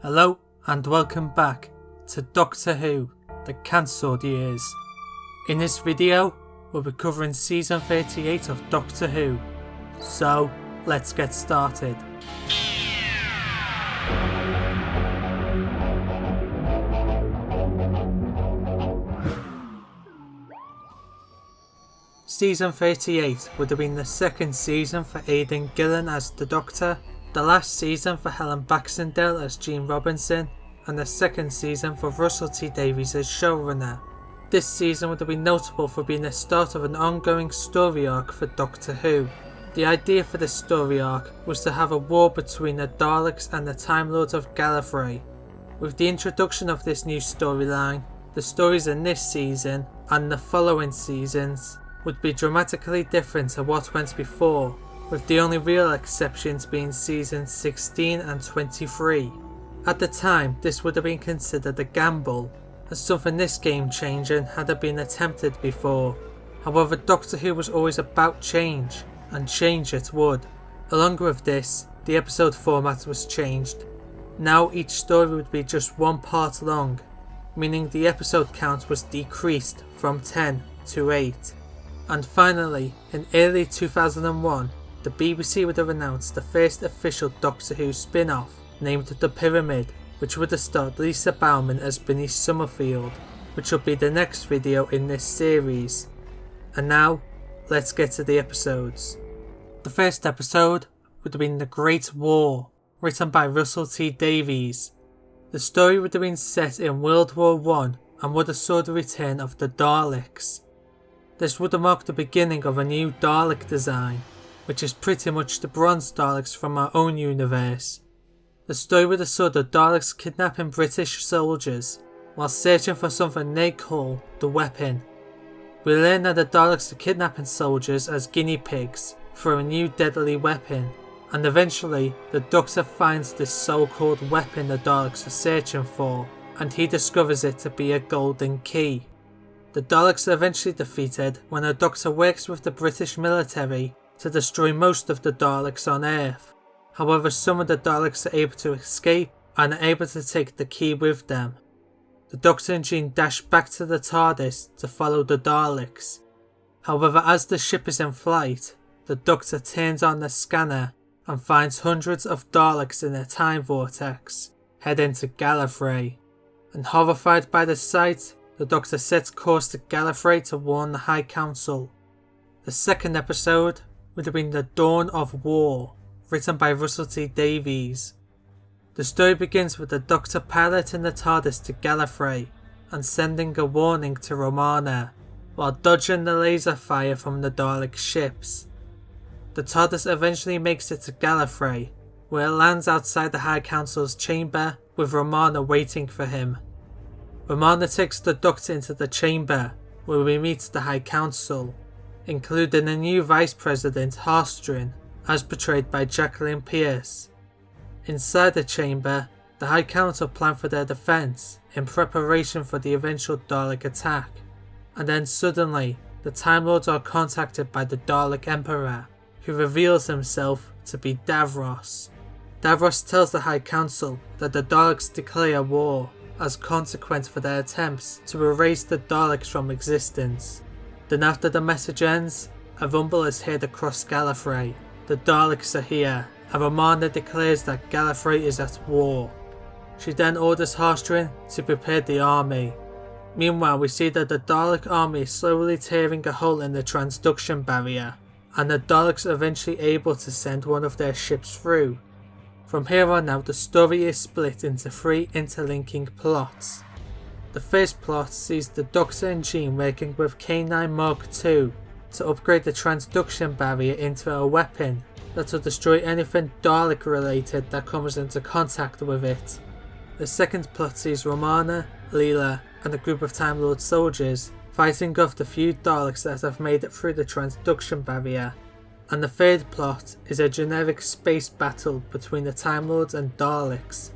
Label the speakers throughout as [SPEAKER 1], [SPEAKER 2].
[SPEAKER 1] Hello and welcome back to Doctor Who, the cancelled years. In this video, we'll be covering season 38 of Doctor Who, so let's get started. Season 38 would have been the second season for Aidan Gillen as the Doctor, the last season for Helen Baxendale as Jean Robinson, and the second season for Russell T Davies as showrunner. This season would have been notable for being the start of an ongoing story arc for Doctor Who. The idea for this story arc was to have a war between the Daleks and the Time Lords of Gallifrey. With the introduction of this new storyline, the stories in this season and the following seasons would be dramatically different to what went before, with the only real exceptions being seasons 16 and 23. At the time, this would have been considered a gamble, as something this game changing had been attempted before. However, Doctor Who was always about change, and change it would. Along with this, the episode format was changed. Now each story would be just one part long, meaning the episode count was decreased from 10 to 8. And finally, in early 2001, the BBC would have announced the first official Doctor Who spin-off, named The Pyramid, which would have starred Lisa Bowman as Binny Summerfield, which will be the next video in this series. And now, let's get to the episodes. The first episode would have been The Great War, written by Russell T Davies. The story would have been set in World War I and would have saw the return of the Daleks. This would have marked the beginning of a new Dalek design, which is pretty much the Bronze Daleks from our own universe. The story would have saw the Daleks kidnapping British soldiers while searching for something they call the weapon. We learn that the Daleks are kidnapping soldiers as guinea pigs for a new deadly weapon, and eventually the Doctor finds this so-called weapon the Daleks are searching for, and he discovers it to be a golden key. The Daleks are eventually defeated when the Doctor works with the British military to destroy most of the Daleks on Earth. However, some of the Daleks are able to escape and are able to take the key with them. The Doctor and Jean dash back to the TARDIS to follow the Daleks. However, as the ship is in flight, the Doctor turns on the scanner and finds hundreds of Daleks in a time vortex, heading to Gallifrey. And horrified by the sight, the Doctor sets course to Gallifrey to warn the High Council. The second episode would have been The Dawn of War, written by Russell T Davies. The story begins with the Doctor piloting the TARDIS to Gallifrey and sending a warning to Romana, while dodging the laser fire from the Dalek ships. The TARDIS eventually makes it to Gallifrey, where it lands outside the High Council's chamber with Romana waiting for him. Romana takes the Doctor into the chamber, where we meet the High Council, including a new Vice President Harstrin, as portrayed by Jacqueline Pearce. Inside the chamber, the High Council plan for their defence in preparation for the eventual Dalek attack, and then suddenly the Time Lords are contacted by the Dalek Emperor, who reveals himself to be Davros. Davros tells the High Council that the Daleks declare war as consequence for their attempts to erase the Daleks from existence. Then after the message ends, a rumble is heard across Gallifrey. The Daleks are here, and Romana declares that Gallifrey is at war. She then orders Harstrin to prepare the army. Meanwhile, we see that the Dalek army is slowly tearing a hole in the transduction barrier, and the Daleks are eventually able to send one of their ships through. From here on out, the story is split into three interlinking plots. The first plot sees the Doctor and Jean working with K9 Mark II to upgrade the transduction barrier into a weapon that will destroy anything Dalek related that comes into contact with it. The second plot sees Romana, Leela and a group of Time Lord soldiers fighting off the few Daleks that have made it through the transduction barrier. And the third plot is a generic space battle between the Time Lords and Daleks.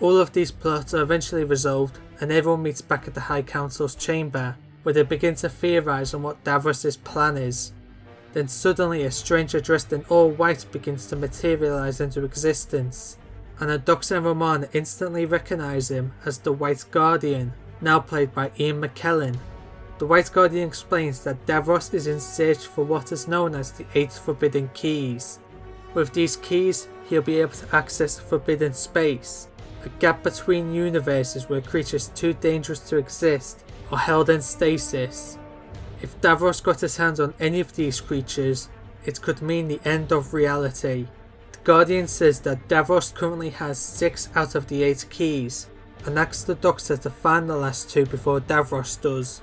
[SPEAKER 1] All of these plots are eventually resolved and everyone meets back at the High Council's chamber, where they begin to theorise on what Davros' plan is. Then suddenly a stranger dressed in all white begins to materialise into existence, and the Doctor and Romana instantly recognise him as the White Guardian, now played by Ian McKellen. The White Guardian explains that Davros is in search for what is known as the 8 Forbidden Keys. With these keys, he'll be able to access forbidden space, a gap between universes where creatures too dangerous to exist are held in stasis. If Davros got his hands on any of these creatures, it could mean the end of reality. The Guardian says that Davros currently has 6 out of the 8 keys, and asks the Doctor to find the last 2 before Davros does.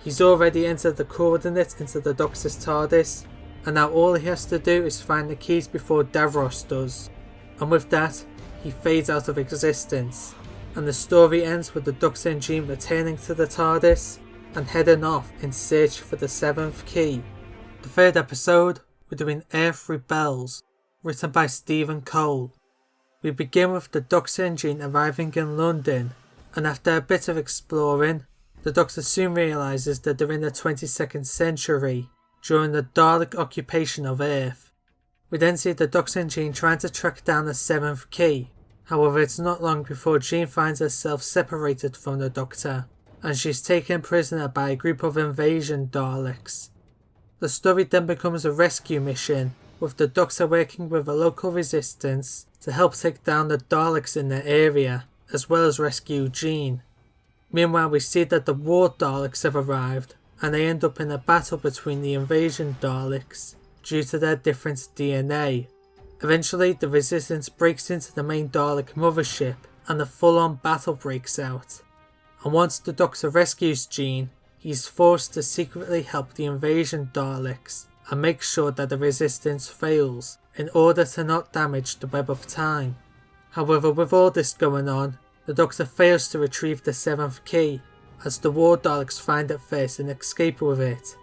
[SPEAKER 1] He's already entered the coordinates into the Doctor's TARDIS, and now all he has to do is find the keys before Davros does. And with that, he fades out of existence, and the story ends with the Doctor and Jean returning to the TARDIS and heading off in search for the 7th key. The third episode would have been Earth Rebels, written by Stephen Cole. We begin with the Doctor and Jean arriving in London, and after a bit of exploring, the Doctor soon realises that they're in the 22nd century, during the Dalek occupation of Earth. We then see the Doctor and Jean trying to track down the 7th key. However, it's not long before Jean finds herself separated from the Doctor, and she's taken prisoner by a group of invasion Daleks. The story then becomes a rescue mission, with the Doctor working with a local resistance to help take down the Daleks in their area, as well as rescue Jean. Meanwhile, we see that the War Daleks have arrived, and they end up in a battle between the invasion Daleks due to their different DNA. Eventually, the resistance breaks into the main Dalek mothership, and a full-on battle breaks out. And once the Doctor rescues Jean, he's forced to secretly help the invasion Daleks and make sure that the resistance fails in order to not damage the Web of Time. However, with all this going on, the Doctor fails to retrieve the 7th key, as the War Daleks find it first and escape with it.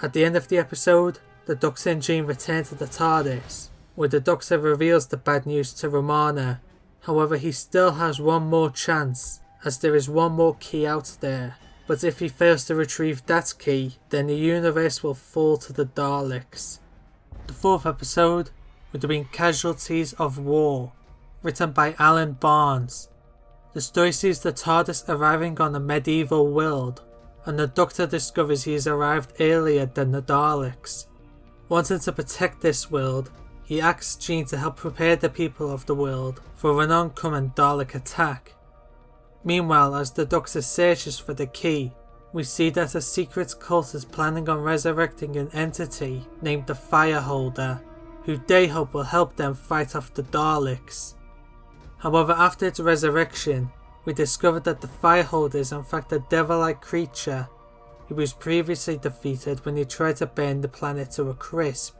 [SPEAKER 1] At the end of the episode, the Doctor and Jean return to the TARDIS, where the Doctor reveals the bad news to Romana. However, he still has one more chance, as there is one more key out there, but if he fails to retrieve that key, then the universe will fall to the Daleks. The fourth episode would have been Casualties of War, written by Alan Barnes. The story sees the TARDIS arriving on a medieval world, and the Doctor discovers he has arrived earlier than the Daleks. Wanting to protect this world, he asks Jean to help prepare the people of the world for an oncoming Dalek attack. Meanwhile, as the Doctor searches for the key, we see that a secret cult is planning on resurrecting an entity named the Fireholder, who they hope will help them fight off the Daleks. However, after its resurrection, we discover that the Fireholder is in fact a devil-like creature who was previously defeated when he tried to burn the planet to a crisp.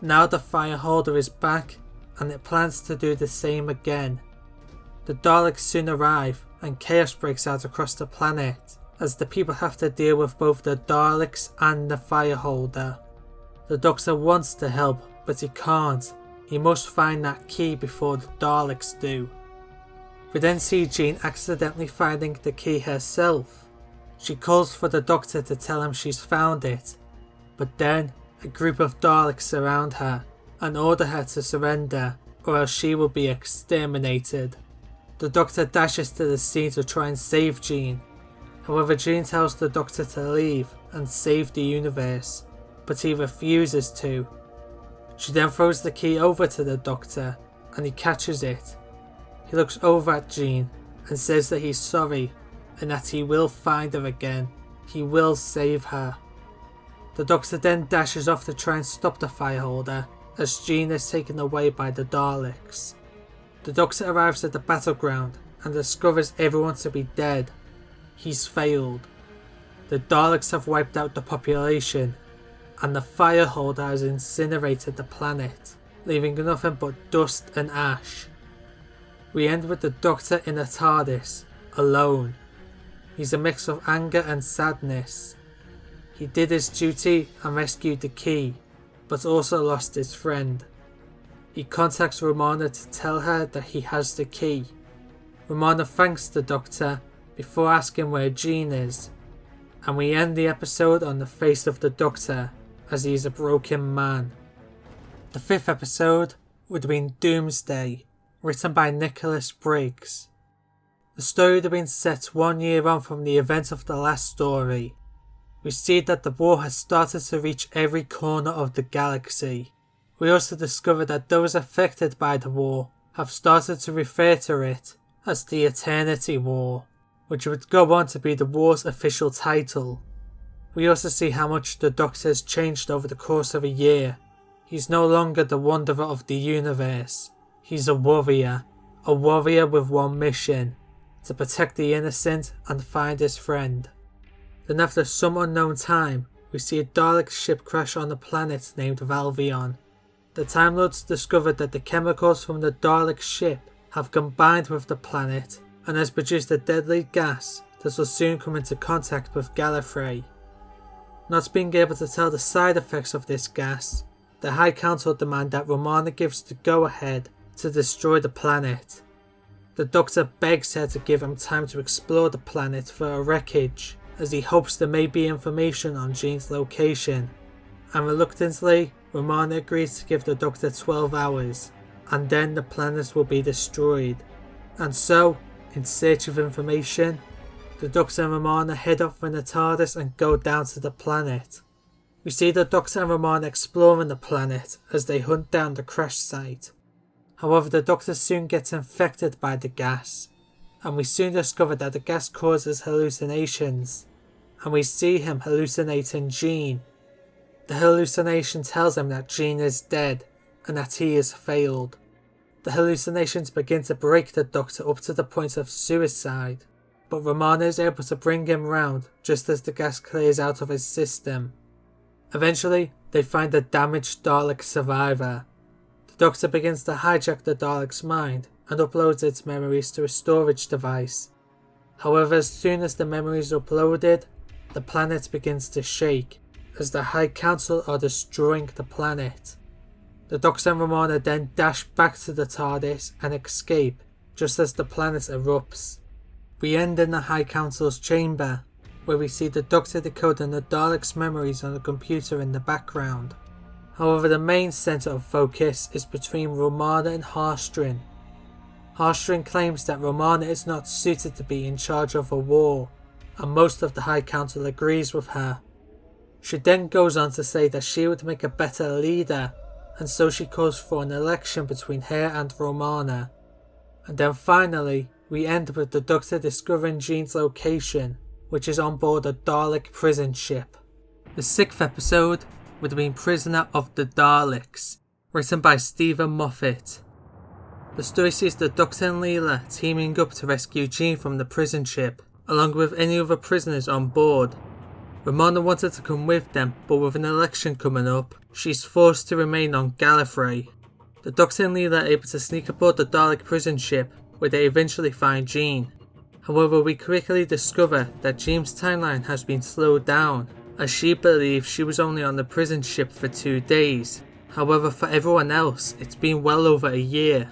[SPEAKER 1] Now the Fireholder is back, and it plans to do the same again. The Daleks soon arrive, and chaos breaks out across the planet, as the people have to deal with both the Daleks and the Fireholder. The Doctor wants to help, but he can't. He must find that key before the Daleks do. We then see Jean accidentally finding the key herself. She calls for the Doctor to tell him she's found it, but then a group of Daleks surround her and order her to surrender, or else she will be exterminated. The Doctor dashes to the scene to try and save Jean. However, Jean tells the Doctor to leave and save the universe, but he refuses to. She then throws the key over to the Doctor, and he catches it. He looks over at Jean and says that he's sorry and that he will find her again. He will save her. The Doctor then dashes off to try and stop the Fireholder, as Jean is taken away by the Daleks. The Doctor arrives at the battleground and discovers everyone to be dead. He's failed. The Daleks have wiped out the population, and the Fireholder has incinerated the planet, leaving nothing but dust and ash. We end with the Doctor in a TARDIS, alone. He's a mix of anger and sadness. He did his duty and rescued the key, but also lost his friend. He contacts Romana to tell her that he has the key. Romana thanks the Doctor before asking where Jean is, and we end the episode on the face of the Doctor as he is a broken man. The fifth episode would have been Doomsday, written by Nicholas Briggs. The story would have been set 1 year on from the event of the last story. We see that the war has started to reach every corner of the galaxy. We also discover that those affected by the war have started to refer to it as the Eternity War, which would go on to be the war's official title. We also see how much the Doctor has changed over the course of a year. He's no longer the wanderer of the universe. He's a warrior with one mission: to protect the innocent and find his friend. Then after some unknown time, we see a Dalek ship crash on a planet named Valvion. The Time Lords discovered that the chemicals from the Dalek ship have combined with the planet and has produced a deadly gas that will soon come into contact with Gallifrey. Not being able to tell the side effects of this gas, the High Council demand that Romana gives the go-ahead to destroy the planet. The Doctor begs her to give him time to explore the planet for a wreckage, as he hopes there may be information on Jean's location, and reluctantly, Romana agrees to give the Doctor 12 hours, and then the planet will be destroyed. And so, in search of information, the Doctor and Romana head off in the TARDIS and go down to the planet. We see the Doctor and Romana exploring the planet as they hunt down the crash site. However, the Doctor soon gets infected by the gas, and we soon discover that the gas causes hallucinations, and we see him hallucinating Jean. The hallucination tells him that Jean is dead, and that he has failed. The hallucinations begin to break the Doctor up to the point of suicide, but Romana is able to bring him round just as the gas clears out of his system. Eventually, they find a damaged Dalek survivor. The Doctor begins to hijack the Dalek's mind and uploads its memories to a storage device. However, as soon as the memories are uploaded, the planet begins to shake, as the High Council are destroying the planet. The Doctor and Romana then dash back to the TARDIS and escape just as the planet erupts. We end in the High Council's chamber, where we see the Doctor decoding the Dalek's memories on a computer in the background. However, the main centre of focus is between Romana and Harstrin. Harstrin claims that Romana is not suited to be in charge of a war, and most of the High Council agrees with her. She then goes on to say that she would make a better leader, and so she calls for an election between her and Romana. And then finally, we end with the Doctor discovering Jean's location, which is on board a Dalek prison ship. The 6th episode would have been Prisoner of the Daleks, written by Stephen Moffat. The story sees the Doctor and Leela teaming up to rescue Jean from the prison ship, along with any other prisoners on board. Romana wanted to come with them, but with an election coming up, she's forced to remain on Gallifrey. The Doctor and Leela are able to sneak aboard the Dalek prison ship, where they eventually find Jean. However, we quickly discover that Jean's timeline has been slowed down, as she believes she was only on the prison ship for 2 days. However, for everyone else, it's been well over a year.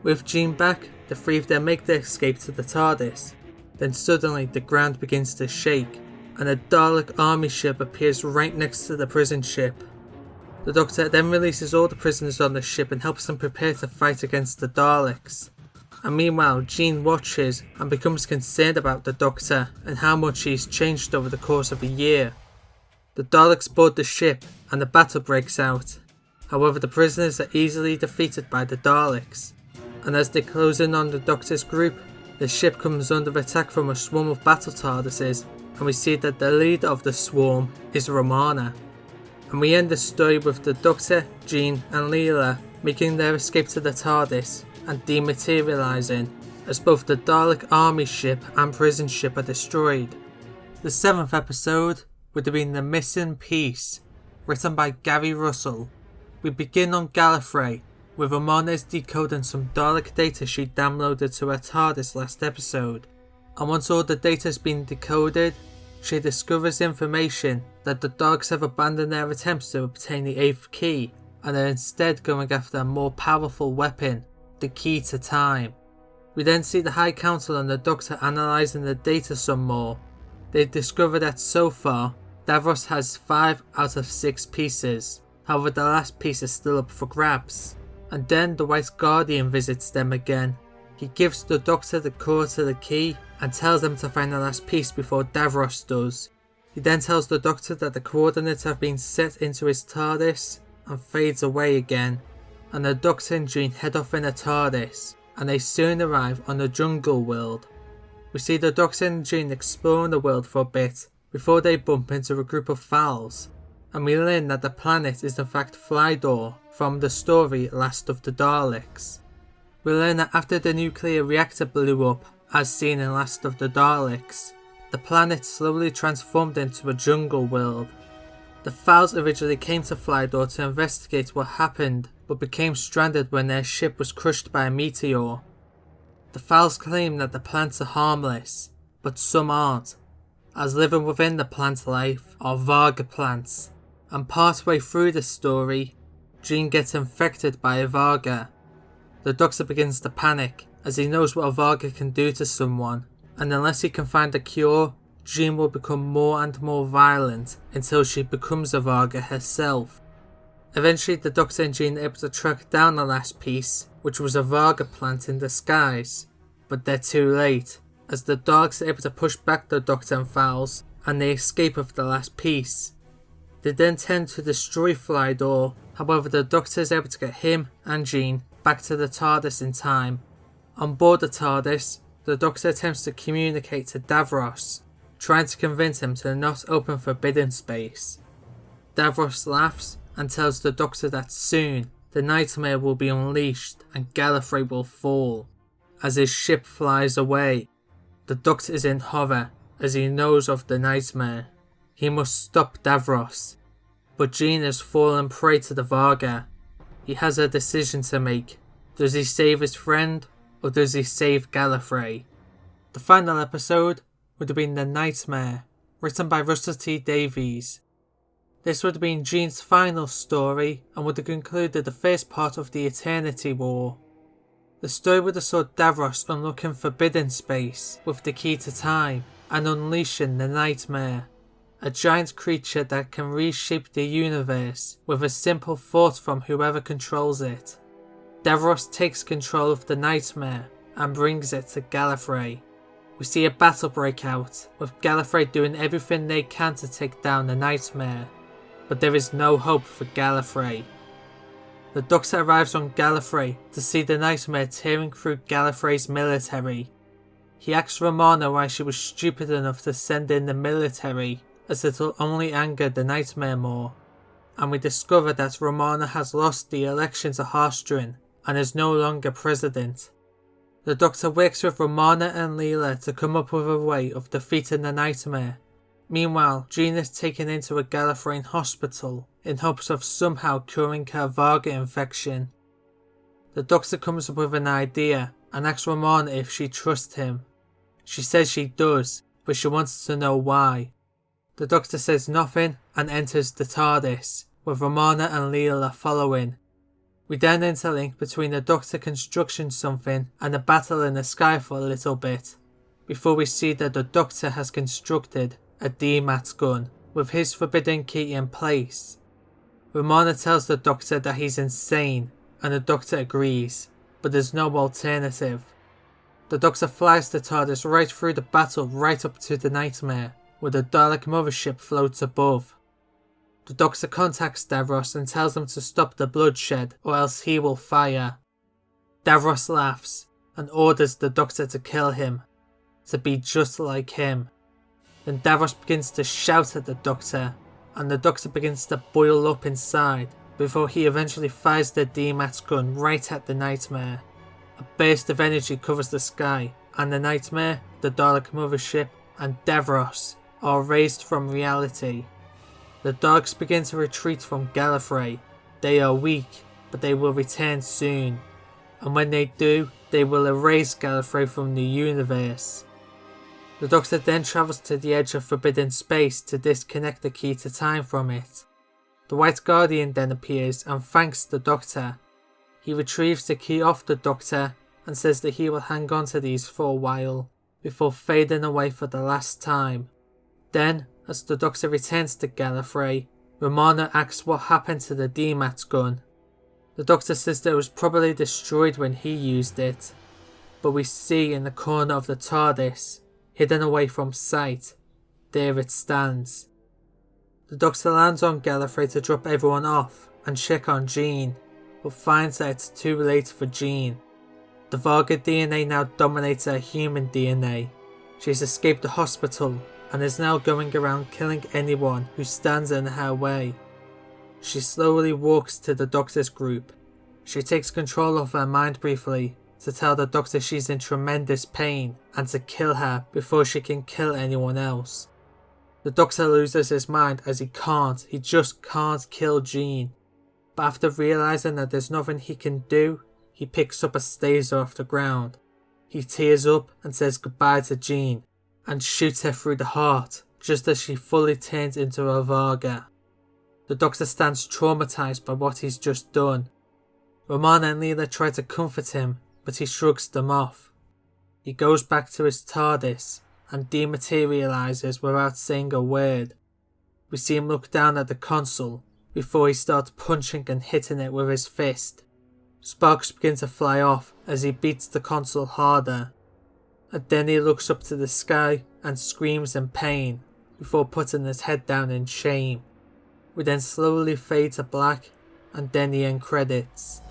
[SPEAKER 1] With Jean back, the three of them make their escape to the TARDIS. Then suddenly the ground begins to shake, and a Dalek army ship appears right next to the prison ship. The Doctor then releases all the prisoners on the ship and helps them prepare to fight against the Daleks. And meanwhile, Jean watches and becomes concerned about the Doctor and how much he's changed over the course of a year. The Daleks board the ship and a battle breaks out. However, the prisoners are easily defeated by the Daleks, and as they close in on the Doctor's group, the ship comes under attack from a swarm of battle TARDISes, and we see that the leader of the swarm is Romana. And we end the story with the Doctor, Jean and Leela making their escape to the TARDIS and dematerialising, as both the Dalek army ship and prison ship are destroyed. The 7th episode would have been The Missing Piece, written by Gary Russell. We begin on Gallifrey, with Romana decoding some Dalek data she downloaded to her TARDIS last episode, and once all the data has been decoded, she discovers information that the Daleks have abandoned their attempts to obtain the 8th key and are instead going after a more powerful weapon, the key to time. We then see the High Council and the Doctor analysing the data some more. They discover that so far, Davros has 5 out of 6 pieces, however the last piece is still up for grabs. and then the White Guardian visits them again. He gives the Doctor the code to the key and tells them to find the last piece before Davros does. He then tells the Doctor that the coordinates have been set into his TARDIS and fades away again, and the Doctor and Jean head off in a TARDIS, and they soon arrive on the jungle world. We see the Doctor and Jean exploring the world for a bit before they bump into a group of Thals, and we learn that the planet is in fact Flydor from the story Last of the Daleks. We learn that after the nuclear reactor blew up, as seen in Last of the Daleks, the planet slowly transformed into a jungle world. The Thals originally came to Flydor to investigate what happened, but became stranded when their ship was crushed by a meteor. The Thals claim that the plants are harmless, but some aren't, as living within the plant life are Varga plants, and partway through the story, Jean gets infected by a Varga. The Doctor begins to panic, as he knows what a Varga can do to someone, and unless he can find a cure, Jean will become more and more violent until she becomes a Varga herself. Eventually the Doctor and Jean are able to track down the last piece, which was a Varga plant in disguise, but they're too late, as the Daleks are able to push back the Doctor and Thals, and they escape with the last piece. They then tend to destroy Flydor, however the Doctor is able to get him and Jean back to the TARDIS in time. On board the TARDIS, the Doctor attempts to communicate to Davros, trying to convince him to not open forbidden space. Davros laughs and tells the Doctor that soon the Nightmare will be unleashed and Gallifrey will fall. As his ship flies away, the Doctor is in horror as he knows of the Nightmare. He must stop Davros, but Jean has fallen prey to the Varga. He has a decision to make. Does he save his friend, or does he save Gallifrey? The final episode would have been The Nightmare, written by Russell T Davies. This would have been Jean's final story and would have concluded the first part of the Eternity War. The story would have saw Davros unlocking forbidden space with the key to time and unleashing the Nightmare, a giant creature that can reshape the universe with a simple thought from whoever controls it. Davros takes control of the Nightmare and brings it to Gallifrey. We see a battle break out, with Gallifrey doing everything they can to take down the Nightmare, but there is no hope for Gallifrey. The Doctor arrives on Gallifrey to see the Nightmare tearing through Gallifrey's military. He asks Romana why she was stupid enough to send in the military, as it will only anger the Nightmare more, and we discover that Romana has lost the election to Harstrin and is no longer president. The Doctor works with Romana and Leela to come up with a way of defeating the Nightmare. Meanwhile, Jean is taken into a Gallifreyan hospital in hopes of somehow curing her Varga infection. The Doctor comes up with an idea and asks Romana if she trusts him. She says she does, but she wants to know why. The Doctor says nothing and enters the TARDIS, with Romana and Leela following. We then interlink between the Doctor constructing something and a battle in the sky for a little bit, before we see that the Doctor has constructed a DMAT gun with his forbidden key in place. Romana tells the Doctor that he's insane, and the Doctor agrees, but there's no alternative. The Doctor flies the TARDIS right through the battle right up to the Nightmare, where the Dalek mothership floats above. The Doctor contacts Davros and tells him to stop the bloodshed or else he will fire. Davros laughs and orders the Doctor to kill him, to be just like him. Then Davros begins to shout at the Doctor, and the Doctor begins to boil up inside before he eventually fires the DMAT gun right at the Nightmare. A burst of energy covers the sky, and the Nightmare, the Dalek mothership, and Davros are erased from reality. The Daleks begin to retreat from Gallifrey. They are weak, but they will return soon, and when they do, they will erase Gallifrey from the universe. The Doctor then travels to the edge of forbidden space to disconnect the key to time from it. The White Guardian then appears and thanks the Doctor. He retrieves the key off the Doctor and says that he will hang on to these for a while, before fading away for the last time. Then, as the Doctor returns to Gallifrey, Romana asks what happened to the DMAT gun. The Doctor says that it was probably destroyed when he used it, but we see in the corner of the TARDIS, hidden away from sight, there it stands. The Doctor lands on Gallifrey to drop everyone off and check on Jean, but finds that it's too late for Jean. The Varga DNA now dominates her human DNA. She's escaped the hospital and is now going around killing anyone who stands in her way. She slowly walks to the Doctor's group. She takes control of her mind briefly to tell the Doctor she's in tremendous pain and to kill her before she can kill anyone else. The Doctor loses his mind as he just can't kill Jean. But after realising that there's nothing he can do, he picks up a staser off the ground. He tears up and says goodbye to Jean and shoots her through the heart just as she fully turns into a Varga. The Doctor stands traumatised by what he's just done. Romana and Leela try to comfort him, but he shrugs them off. He goes back to his TARDIS and dematerialises without saying a word. We see him look down at the console before he starts punching and hitting it with his fist. Sparks begin to fly off as he beats the console harder, and then he looks up to the sky and screams in pain before putting his head down in shame. We then slowly fade to black and then the end credits.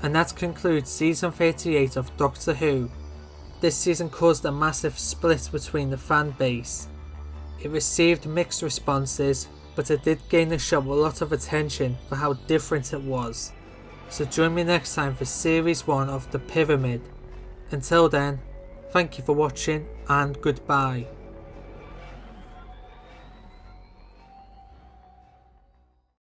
[SPEAKER 1] And that concludes season 38 of Doctor Who. This season caused a massive split between the fan base. It received mixed responses, but it did gain the show a lot of attention for how different it was. So join me next time for series 1 of The Pyramid. Until then, thank you for watching and goodbye.